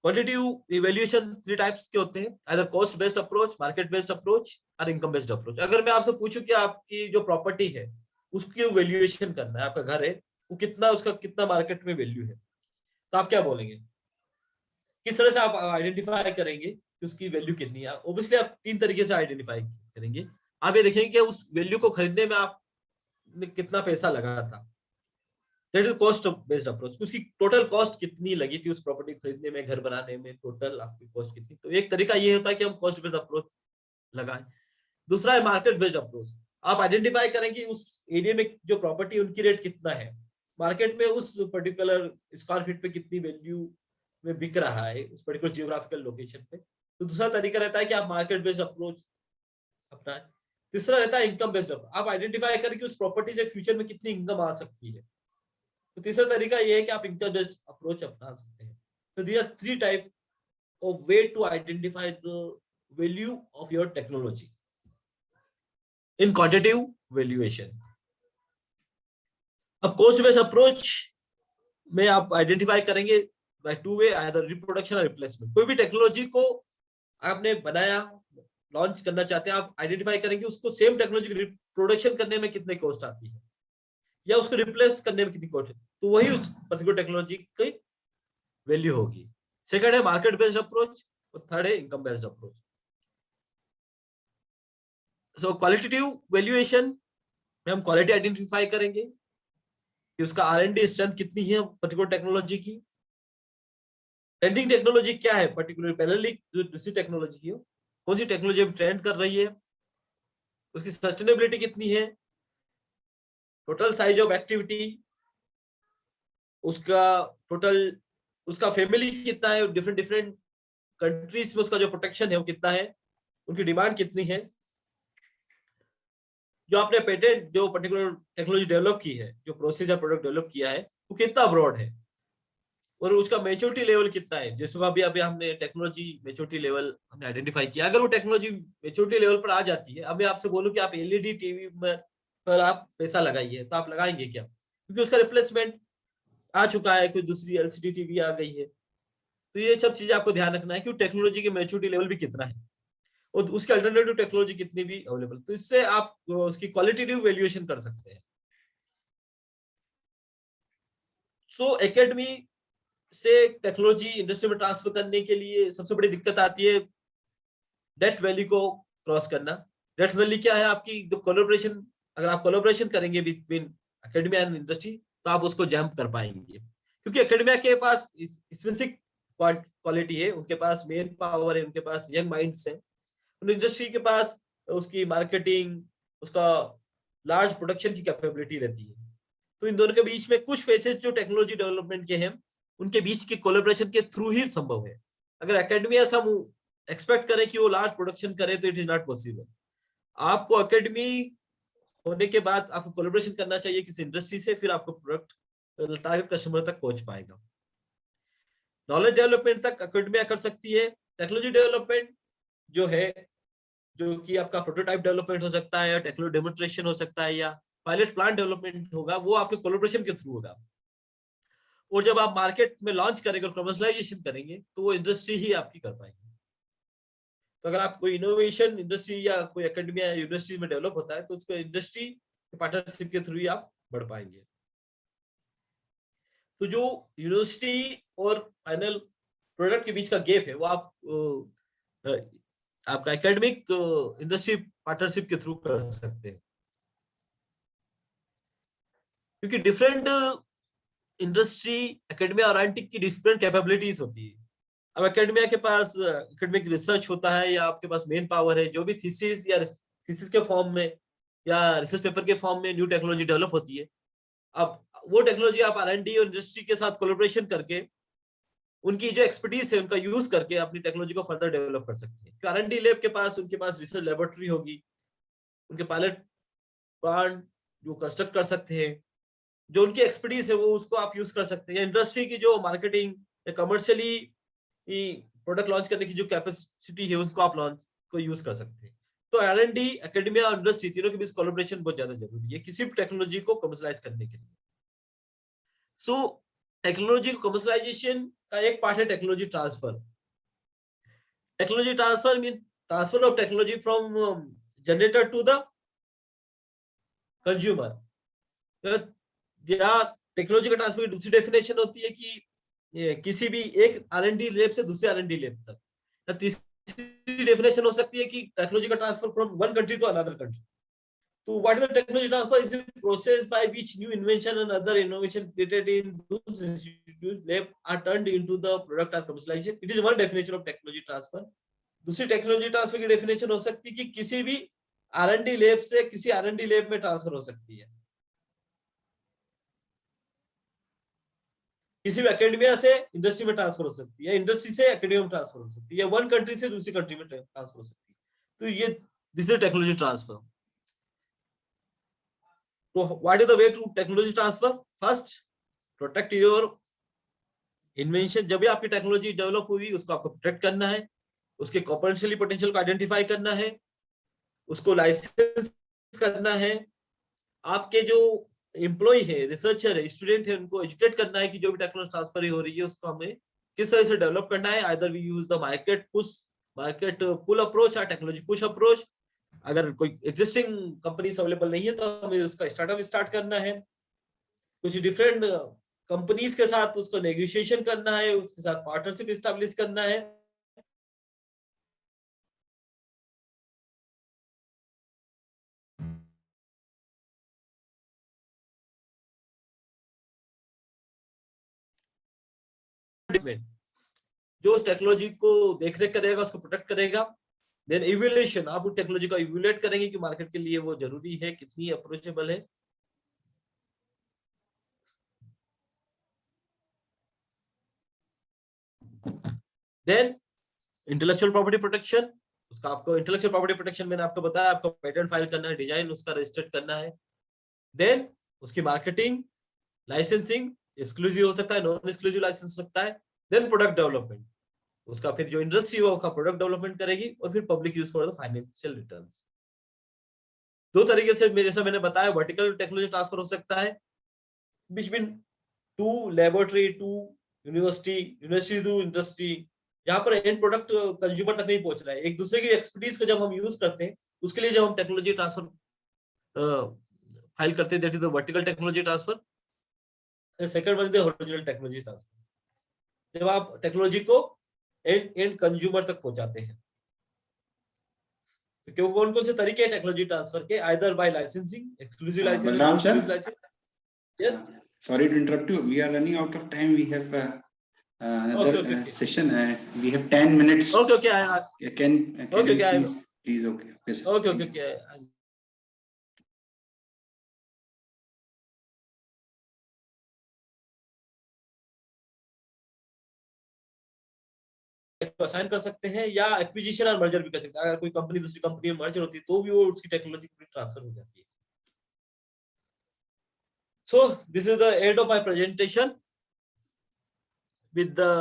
क्वालिटेटिव इवैल्यूएशन थ्री टाइप्स के होते हैं, either cost based approach, market based approach और इनकम बेस्ड अप्रोच। अगर मैं आपसे पूछूं कि आपकी जो प्रॉपर्टी है उसकी वैल्यूएशन करना है, आपका घर है वो कितना, उसका कितना मार्केट में वैल्यू है, तो आप क्या बोलेंगे, किस तरह से आप आइडेंटिफाई करेंगे कि उसकी वैल्यू कितनी है। ऑब्वियसली आप तीन तरीके से आइडेंटिफाई करेंगे। आप ये देखेंगे कि उस वैल्यू को खरीदने में आप ने कितना पैसा लगा था, that is cost based approach. उसकी टोटल कॉस्ट कितनी लगी थी उस प्रॉपर्टी खरीदने में, घर बनाने में, टोटल आपकी कॉस्ट कितनी। तो एक तरीका ये होता है कि हम कॉस्ट बेस्ड अप्रोच लगाएं। दूसरा है मार्केट बेस्ड अप्रोच। आप आइडेंटिफाई करेंगे उस एरिया में जो प्रॉपर्टी उनकी रेट कितना है, मार्केट में उस पर्टिकुलर स्क्वायर फीट पे कितनी वैल्यू में बिक रहा है उस पर्टिकुलर जियोग्राफिकल लोकेशन पे। तो दूसरा तरीका रहता है कि आप मार्केट बेस्ड अप्रोच अपनाएं। तीसरा रहता है इनकम बेस्ड अप्रोच। आप आइडेंटिफाई करें कि उस प्रॉपर्टी से फ्यूचर में कितनी इनकम आ सकती है। तो तीसरा तरीका ये है कि आप इनकम बेस्ड अप्रोच अपना सकते हैं। तो these are 3 type of way to identify the value of your technology in quantitative valuation. अब कॉस्ट बेस्ड अप्रोच में आप आइडेंटिफाई करेंगे बाय 2 वे, आइदर रिप्रोडक्शन और रिप्लेसमेंट। कोई भी टेक्नोलॉजी को आपने बनाया, लॉन्च करना चाहते हैं, आप आइडेंटिफाई करेंगे उसको सेम टेक्नोलॉजी रिप्रोडक्शन करने में कितने कॉस्ट आती है या उसको रिप्लेस करने में कितनी कॉस्ट है, तो वही उस पर्टिकुलर टेक्नोलॉजी की वैल्यू होगी। सेकंड है मार्केट बेस्ड अप्रोच और थर्ड है इनकम बेस्ड अप्रोच। सो क्वालिटेटिव वैल्यूएशन में हम क्वालिटी आइडेंटिफाई करेंगे कि उसका R&D स्ट्रेंथ कितनी है पर्टिकुलर टेक्नोलॉजी की, ट्रेंडिंग टेक्नोलॉजी क्या है पर्टिकुलर पैरेलल जो दूसरी टेक्नोलॉजी है, कौन सी टेक्नोलॉजी ट्रेंड कर रही है, उसकी सस्टेनेबिलिटी कितनी है, टोटल साइज ऑफ एक्टिविटी, उसका टोटल, उसका फैमिली कितना है, डिफरेंट डिफरेंट कंट्रीज में उसका जो प्रोटेक्शन है वो कितना है, उनकी डिमांड कितनी है, जो आपने पेटेंट जो पर्टिकुलर टेक्नोलॉजी डेवलप की है, जो प्रोसेस या प्रोडक्ट डेवलप किया है वो कितना ब्रॉड है, और उसका मैच्योरिटी लेवल कितना है। जैसे अभी अभी हमने टेक्नोलॉजी मैच्योरिटी लेवल हमने आइडेंटिफाई किया, अगर वो टेक्नोलॉजी मैच्योरिटी लेवल पर आ जाती है, अब मैं आपसे बोलूं कि आप एलईडी टीवी में पर आप पैसा लगाइए, तो आप लगाएंगे क्या, क्योंकि उसका रिप्लेसमेंट आ चुका है, कोई दूसरी एलसीडी टीवी आ गई है। तो ये सब चीजें आपको ध्यान रखना है कि टेक्नोलॉजी की मैच्योरिटी लेवल भी कितना है और उसके अल्टरनेटिव टेक्नोलॉजी कितनी भी अवेलेबल, तो इससे आप उसकी क्वालिटेटिव वैल्यूएशन कर सकते हैं। सो एकेडमी से टेक्नोलॉजी इंडस्ट्री में ट्रांसफर करने के लिए सबसे बड़ी दिक्कत आती है डेट वैल्यू को क्रॉस करना। डेट वैल्यू क्या है, आपकी जो कोलैबोरेशन, अगर आप कोलैबोरेशन करेंगे बिटवीन एकेडमिया एंड इंडस्ट्री तो आप उसको जंप कर पाएंगे, क्योंकि एकेडमिया के पास स्पेसिफिक क्वालिटी है, उनके पास मेन पावर है, उनके पास यंग माइंड्स है, इंडस्ट्री के पास उसकी मार्केटिंग, उसका लार्ज प्रोडक्शन की कैपेबिलिटी रहती है। तो इन दोनों के बीच में कुछ फेसेस जो टेक्नोलॉजी डेवलपमेंट के हैं उनके बीच के कोलैबोरेशन के थ्रू ही संभव है। अगर एकेडमिया से हम एक्सपेक्ट करें कि वो लार्ज प्रोडक्शन करे तो इट इज नॉट पॉसिबल। आपको एकेडमी होने के बाद आपको कोलैबोरेशन करना चाहिए किसी इंडस्ट्री से, फिर आपको प्रोडक्ट टारगेट कस्टमर तक पहुंच पाएगा। नॉलेज डेवलपमेंट तक एकेडमिया कर सकती है। टेक्नोलॉजी डेवलपमेंट जो है, जो कि आपका प्रोटोटाइप डेवलपमेंट हो सकता है या टेक्नोलॉजी डेमोन्स्ट्रेशन हो सकता है या पायलट प्लांट डेवलपमेंट होगा, वो आपके कोलैबोरेशन के थ्रू होगा। और जब आप मार्केट में लॉन्च करेंगे और कमर्शियलाइजेशन करेंगे तो वो इंडस्ट्री ही आपकी कर पाएंगे। तो अगर आप कोई इनोवेशन इंडस्ट्री या कोई एकेडमिया या यूनिवर्सिटी में डेवलप होता है तो उसको इंडस्ट्री के पार्टनरशिप के थ्रू ही आप बढ़ पाएंगे। तो जो यूनिवर्सिटी और फाइनल प्रोडक्ट के बीच का गैप है वो आप आपका एकेडमिक इंडस्ट्री पार्टनरशिप के थ्रू कर सकते हैं, क्योंकि डिफरेंट इंडस्ट्री एकेडमिया और R&D की डिफरेंट कैपेबिलिटीज होती है। अब एकेडमिया के पास एकेडमिक रिसर्च होता है या आपके पास मेन पावर है, जो भी थीसिस या थीसिस के फॉर्म में या रिसर्च पेपर के फॉर्म में न्यू टेक्नोलॉजी डेवलप होती है। अब वो टेक्नोलॉजी आप R&D और इंडस्ट्री के साथ कोलैबोरेशन करके उनकी जो एक्सपर्टीज है उनका यूज करके अपनी टेक्नोलॉजी को फर्दर डेवलप कर सकते हैं। R&D लैब के पास, उनके पास रिसर्च लेबोरेटरी होगी, उनके पायलट प्लांट जो कंस्ट्रक्ट कर सकते हैं, जो उनकी एक्सपर्टीज है वो उसको आप यूज कर सकते हैं। इंडस्ट्री की जो मार्केटिंग या कमर्शियली प्रोडक्ट लॉन्च करने की जो कैपेसिटी है उसको आप लॉन्च को यूज कर सकते हैं। तो R&D, एकेडमिया और इंडस्ट्री तीनों के बीच कोलैबोरेशन बहुत ज्यादा जरूरी है किसी भी टेक्नोलॉजी को कमर्शियलाइज करने के लिए। सो टेक्नोलॉजी कमर्शियलाइजेशन का एक पार्ट है technology transfer. Technology transfer mean transfer of technology from generator to the consumer. या टेक्नोलॉजी का ट्रांसफर की दूसरी डेफिनेशन होती है कि किसी भी एक R&D लैब से दूसरे R&D लैब तक, या तीसरी डेफिनेशन हो सकती है कि टेक्नोलॉजी का transfer from one country to another country. So what is the technology transfer? Is a process by which new invention and other innovation created in those institutes lab are turned into the product or commercialization. It is one definition of technology transfer. दूसरी technology transfer की definition हो सकती है कि किसी भी R&D lab से किसी R&D लैब में ट्रांसफर हो सकती है, किसी भी एकेडमिया से इंडस्ट्री में ट्रांसफर हो सकती है, इंडस्ट्री से एकेडमिया में ट्रांसफर हो सकती है, या वन कंट्री से दूसरी कंट्री में ट्रांसफर हो सकती है. तो ये दिस इज टेक्नोलॉजी ट्रांसफर. तो what is the way to technology transfer? First, protect your invention. जब भी आपकी टेक्नोलॉजी डेवलप हुई उसको आपको प्रोटेक्ट करना है, उसके कॉमर्शियली पोटेंशियल को आइडेंटिफाई करना है, उसको लाइसेंस करना है. आपके जो एम्प्लॉय है, रिसर्चर है, स्टूडेंट है, उनको एजुकेट करना है कि जो भी टेक्नोलॉजी ट्रांसफर हो रही है उसको हमें किस तरह से डेवलप करना है. Either we use the market pull approach और टेक्नोलॉजी पुश अप्रोच. अगर कोई एग्जिस्टिंग कंपनीज अवेलेबल नहीं है तो हमें उसका स्टार्टअप स्टार्ट करना है, कुछ डिफरेंट कंपनीज के साथ उसको नेगोशिएशन करना है, उसके साथ पार्टनरशिप स्टैब्लिश करना है. जो उस टेक्नोलॉजी को देखरेख करेगा, उसको प्रोटेक्ट करेगा. देन इवैल्यूएशन, आप उस टेक्नोलॉजी को इवैल्यूएट करेंगे कि मार्केट के लिए वो जरूरी है, कितनी अप्रोचेबल है. Then intellectual property protection. उसका आपको इंटेलेक्चुअल प्रॉपर्टी प्रोटेक्शन मैंने आपको बताया, आपको पेटेंट फाइल करना है, डिजाइन उसका रजिस्टर्ड करना है. देन उसकी मार्केटिंग, लाइसेंसिंग, एक्सक्लूसिव हो सकता है, नॉन एक्सक्लूसिव लाइसेंस हो सकता है. देन प्रोडक्ट डेवलपमेंट, उसका फिर जो इंडस्ट्री वो का प्रोडक्ट डेवलपमेंट करेगी, और फिर public use for the financial returns. दो तरीके से जैसा मैंने बताया, वर्टिकल टेक्नोलॉजी ट्रांसफर हो सकता है between two laboratory to university, university to industry, जहां पर एंड प्रोडक्ट कंज्यूमर तक नहीं पहुंच रहा है. एक दूसरे की एक्सपर्टीज को जब हम यूज करते हैं, उसके लिए जब हम टेक्नोलॉजी ट्रांसफर फाइल करते हैं, that is the vertical technology transfer. Second one is the horizontal technology transfer, जब आप टेक्नोलॉजी को एंड कंज्यूमर तक पहुंचाते हैं. तो क्यों कौन कौन से तरीके हैं टेक्नोलॉजी ट्रांसफर के? Either by licensing, exclusive licence, Balram sir? Yes. Sorry to interrupt you. We are running out of time. We have another Okay. session. We have 10 minutes. Okay. Can Okay, you please, okay. Yes, sir. Okay. Assign कर सकते हैं, या acquisition और merger भी कर सकते हैं. अगर कोई कंपनी दूसरी कंपनी में मर्जर होती है तो भी वो उसकी टेक्नोलॉजी ट्रांसफर हो जाती है. So this is the end of my presentation with the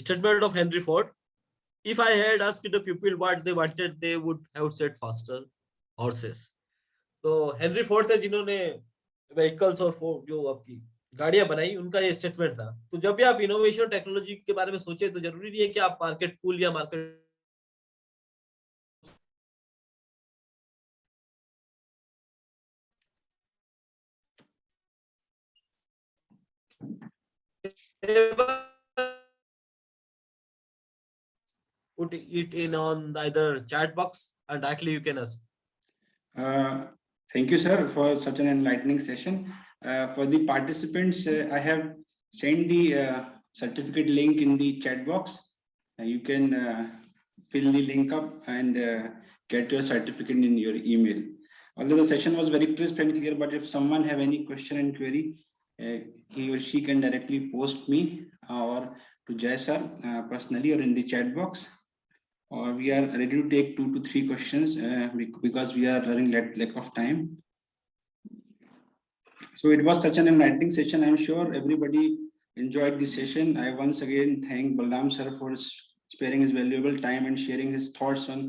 statement of Henry Ford. If I had asked the people what they wanted, they would have said faster horses. तो Henry Ford थे जिन्होंने vehicles और जो आपकी गाड़ियां बनाई, उनका ये स्टेटमेंट था. तो जब भी आप इनोवेशन टेक्नोलॉजी के बारे में सोचे तो जरूरी नहीं है कि आप मार्केट पुल या market put it in on either chat box and directly you can ask. Thank you, sir, for such an enlightening session. For the participants, I have sent the certificate link in the chat box. You can fill the link up and get your certificate in your email. Although the session was very crisp and clear, but if someone have any question and query, he or she can directly post me or to Jay sir personally or in the chat box. Or we are ready to take 2 to 3 questions because we are running lack of time. So it was such an enlightening session. I'm sure everybody enjoyed the session. I once again thank Balram sir for sparing his valuable time and sharing his thoughts on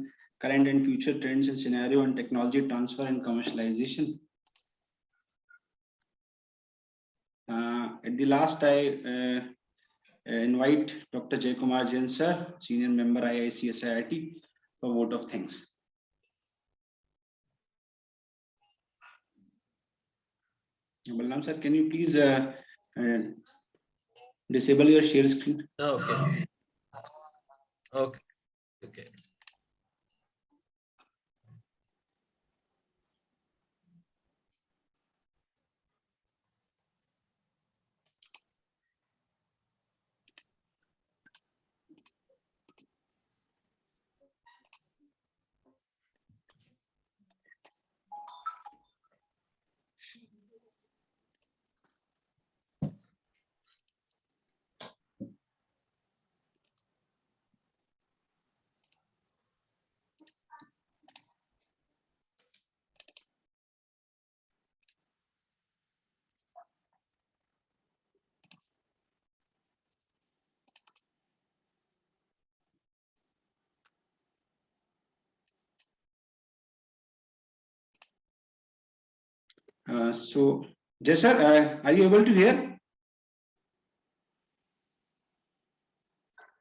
current and future trends and scenario on technology transfer and commercialization. At the last, I invite Dr. Jay Kumar Jain sir, Senior Member IIC SIRT, for vote of thanks. Balram sir, can you please disable your share screen? Okay. So, Jay sir, are you able to hear?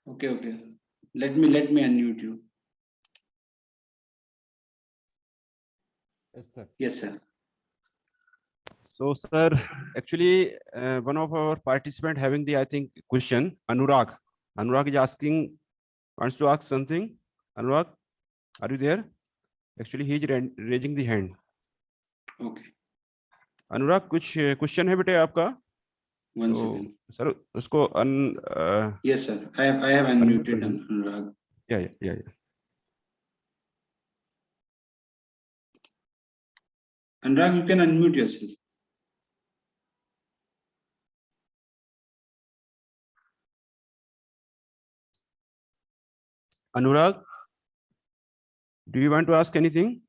Okay, okay. Let me unmute you. Yes, sir. Yes, sir. So, sir, actually, one of our participant having the, I think, question, Anurag. Anurag is asking, wants to ask something. Anurag, are you there? Actually, he is raising the hand. Okay. अनुराग कुछ question है बेटे आपका? One तो second. Sir उसको Yes, sir. I have unmuted Anurag. या Anurag, you can unmute yourself. Anurag, do you want to ask anything?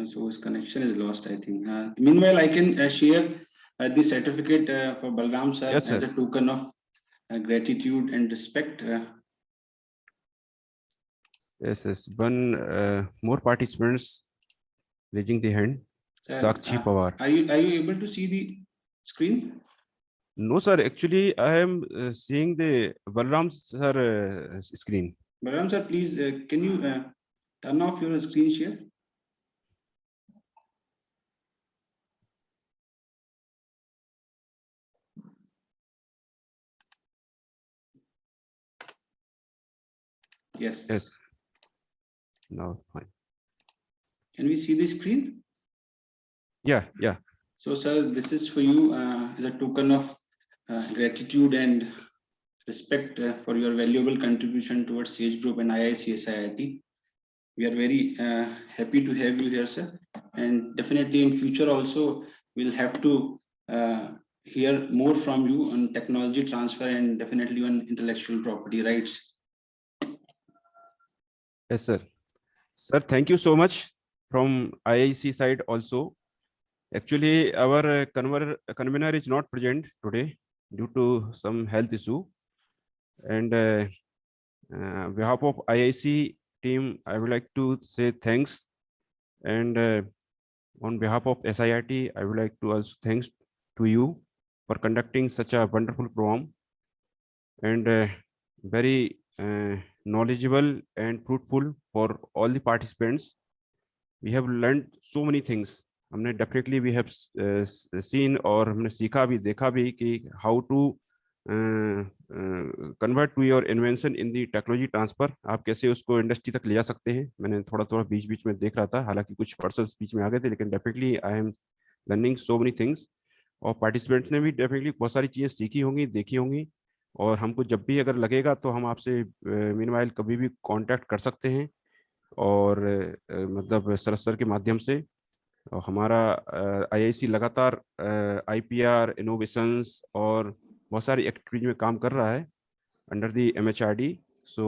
So his connection is lost, I think. Meanwhile, I can share the certificate for Balram sir Yes, as sir. a token of gratitude and respect. Yes. One more participants raising the hand. Sir, Sakshi Pawar. Are you able to see the screen? No, sir. Actually, I am seeing the Balram sir screen. Balram sir, please, can you turn off your screen share? Yes. Yes. Now fine. Can we see the screen? Yeah. So, sir, this is for you as a token of gratitude and respect for your valuable contribution towards Sage Group and IIC SIIT. We are very happy to have you here, sir. And definitely in future also, we'll have to hear more from you on technology transfer and definitely on intellectual property rights. Yes, sir. Sir, thank you so much from IIC side also. Actually, our convener is not present today due to some health issue. And behalf of IIC team, I would like to say thanks. And on behalf of SIIT, I would like to also thanks to you for conducting such a wonderful program and very knowledgeable and fruitful for all the participants. We have learned so many things. हमने definitely we have seen और हमने सीखा भी देखा भी कि how to convert to your invention in the technology transfer. आप कैसे उसको इंडस्ट्री तक ले जा सकते हैं. मैंने थोड़ा बीच बीच में देख रहा था, हालांकि कुछ पर्सन्स बीच में आ गए थे, लेकिन definitely I am learning so many things. और पार्टिसिपेंट्स ने भी डेफिनेटली बहुत सारी चीज़ें सीखी होंगी, देखी होंगी. और हमको जब भी अगर लगेगा तो हम आपसे मीनवाइल कभी भी कांटेक्ट कर सकते हैं. और मतलब सरस सर के माध्यम से. और हमारा आईआईसी लगातार आईपीआर इनोवेशंस और बहुत सारी एक्टिविटीज में काम कर रहा है अंडर दी एमएचआरडी. सो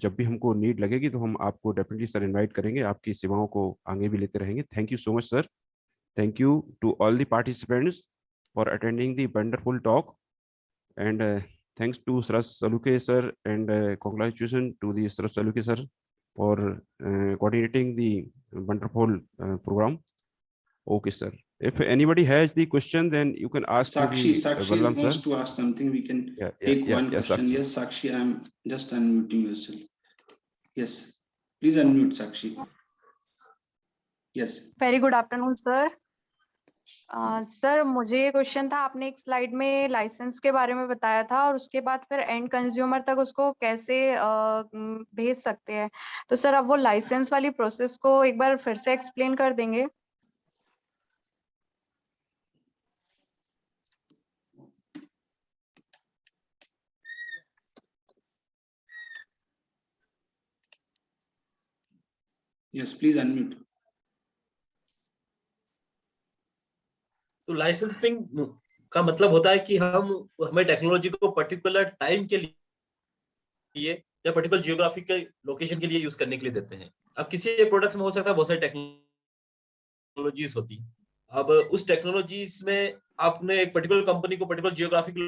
जब भी हमको नीड लगेगी तो हम आपको डेफिनेटली सर इनवाइट करेंगे, आपकी सेवाओं को आगे भी लेते रहेंगे. Thank you so much sir. Thank you to all the participants for attending the wonderful talk. And thanks to Saras Saluke sir and congratulations to the Saras Saluke sir for coordinating the wonderful program. Okay, sir. If anybody has the question, then you can ask Sakshi Balram wants sir. to ask something. We can take one question. Yes, Sakshi, I'm just unmuting yourself. Yes, please unmute Sakshi. Yes. Very good afternoon sir. Sir मुझे ये question था, आपने एक slide में licence के बारे में बताया था और उसके बाद फिर एंड कंज्यूमर तक उसको कैसे भेज सकते हैं. तो सर अब वो लाइसेंस वाली प्रोसेस को एक बार फिर से एक्सप्लेन कर देंगे. Yes, please unmute. तो लाइसेंसिंग का मतलब होता है कि हमें टेक्नोलॉजी को पर्टिकुलर टाइम के लिए या पर्टिकुलर जियोग्राफिकल लोकेशन के लिए यूज करने के लिए देते हैं. अब किसी एक प्रोडक्ट में हो सकता है बहुत सारी टेक्नोलॉजीज होती. अब उस टेक्नोलॉजीज में आपने एक पर्टिकुलर कंपनी को पर्टिकुलर जियोग्राफिक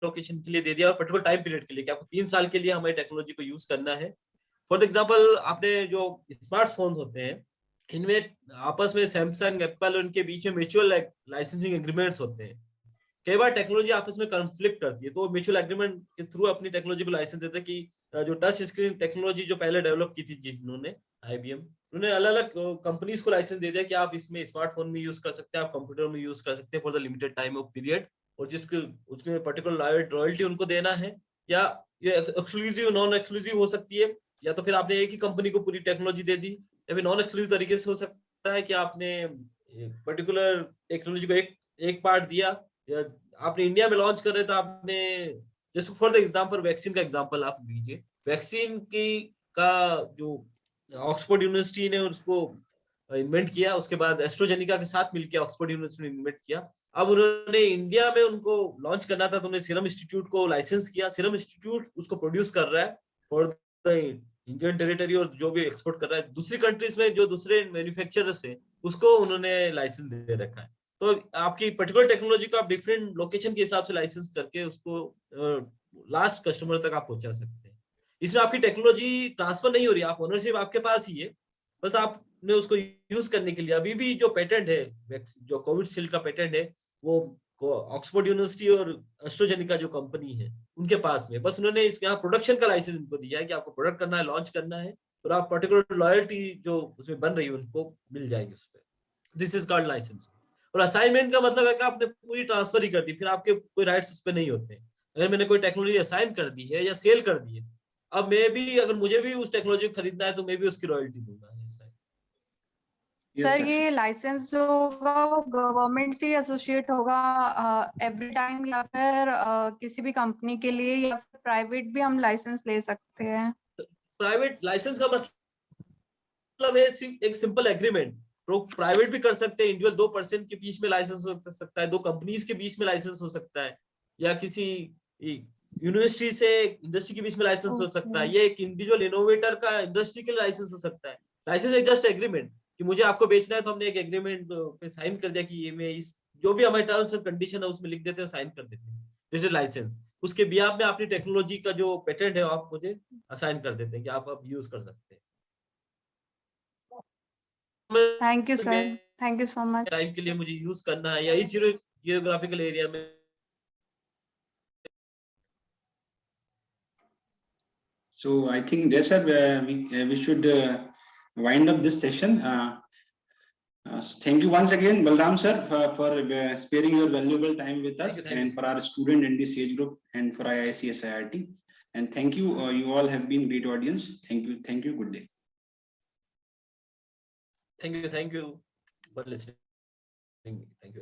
लोकेशन के लिए दे दिया और पर्टिकुलर टाइम पीरियड के लिए कि आपको 3 साल के लिए हमारी टेक्नोलॉजी को यूज करना है. फॉर एग्जांपल आपने जो स्मार्टफोन होते हैं इनमें आपस में सैमसंग, एप्पल, उनके बीच में म्यूचुअल लाइसेंसिंग एग्रीमेंट्स होते हैं। कई बार टेक्नोलॉजी आपस में कॉन्फ्लिक्ट करती है, तो म्यूचुअल एग्रीमेंट के थ्रू अपनी टेक्नोलॉजी को लाइसेंस देते हैं कि जो टच स्क्रीन टेक्नोलॉजी जो पहले डेवलप की थी जिन्होंने IBM, उन्होंने अलग अलग कंपनीज को लाइसेंस दे दिया कि आप इसमें स्मार्टफोन में यूज कर सकते हैं, आप कंप्यूटर में यूज कर सकते हैं for the limited time of period, और जिसके उसमें पर्टिकुलर रॉयल्टी उनको देना है, या ये एक्सक्लूसिव नॉन एक्सक्लूसिव हो सकती है, या तो फिर आपने एक ही कंपनी को पूरी टेक्नोलॉजी दे दी, या फिर नॉन एक्सक्लूसिव तरीके से हो सकता है कि आपने पर्टिकुलर टेक्नोलॉजी को एक पार्ट दिया, या आपने इंडिया में लॉन्च कर रहे तो आपने, जैसे फॉर द एग्जांपल वैक्सीन का एग्जांपल आप लीजिए, वैक्सीन की का जो ऑक्सफोर्ड यूनिवर्सिटी ने उसको इन्वेंट किया, उसके बाद एस्ट्रोजेनिका के साथ मिलकर ऑक्सफोर्ड यूनिवर्सिटी ने इन्वेंट किया। अब उन्होंने इंडिया में उनको लॉन्च करना था, तो उन्होंने सीरम इंस्टीट्यूट को लाइसेंस किया, सीरम इंस्टीट्यूट उसको प्रोड्यूस कर रहा है फॉर द इंडियन टेरिटरी, और जो भी एक्सपोर्ट कर रहा है दूसरी कंट्रीज में जो दूसरे मैन्युफैक्चरर्स है उसको उन्होंने लाइसेंस दे रखा है। तो आपकी पर्टिकुलर टेक्नोलॉजी को आप डिफरेंट लोकेशन के हिसाब से लाइसेंस करके उसको लास्ट कस्टमर तक आप पहुंचा सकते हैं। इसमें आपकी टेक्नोलॉजी ट्रांसफर नहीं हो रही, आप ओनरशिप आपके पास ही है, बस आपने उसको यूज करने के लिए अभी भी जो पेटेंट है, जो कोविशील्ड का पेटेंट है, वो ऑक्सफोर्ड यूनिवर्सिटी और एस्ट्रोजेनिका जो कंपनी है उनके पास में, बस उन्होंने इसके यहाँ प्रोडक्शन का लाइसेंस उनको दिया है कि आपको प्रोडक्ट करना है, लॉन्च करना है, और आप पर्टिकुलर लॉयल्टी जो उसमें बन रही है उनको मिल जाएगी उस पर। This is called licence. और असाइनमेंट का मतलब है कि आपने पूरी ट्रांसफर ही कर दी, फिर आपके कोई राइट्स उस पर नहीं होते। अगर मैंने कोई टेक्नोलॉजी असाइन कर दी है या सेल कर दी है, अब मैं भी, अगर मुझे भी उस टेक्नोलॉजी को खरीदना है तो मैं भी उसकी रॉयल्टी दूंगा। Yes, sir sir. ये लाइसेंस जो होगा वो गवर्नमेंट से एसोसिएट होगा एवरी टाइम, या फिर किसी भी कंपनी के लिए, या फिर प्राइवेट भी हम लाइसेंस ले सकते हैं? प्राइवेट लाइसेंस का मतलब है एक सिंपल एग्रीमेंट, तो प्राइवेट भी कर सकते हैं, इंडिविजुअल 2% के बीच में लाइसेंस हो सकता है, दो कंपनीज के बीच में लाइसेंस हो सकता है, या किसी यूनिवर्सिटी से इंडस्ट्री के बीच में लाइसेंस हो सकता है, ओके। ये एक इंडिविजुअल इनोवेटर का इंडस्ट्री के लिए लाइसेंस हो सकता है। लाइसेंस एक जस्ट एग्रीमेंट कि मुझे आपको बेचना है, तो हमने एक एग्रीमेंट पे साइन कर दिया कि ये मैं इस जो भी हमारे टर्म्स एंड कंडीशन है उसमें लिख देते हैं, साइन कर देते हैं, दिस इज लाइसेंस। उसके बिहाफ में अपनी टेक्नोलॉजी का जो पेटेंट है आप मुझे असाइन कर देते हैं कि आप अब यूज कर सकते हैं। Thank you sir, thank you so much. Time के लिए मुझे यूज करना है, या इस जियोग्राफिकल एरिया में। So I think that's we should wind up this session. Thank you once again, Balram sir, for sparing your valuable time with us, Thank you, and for our student in this age group, and for IICS IRT. And thank you, you all have been great audience. Thank you, good day. Thank you for listening. Thank you.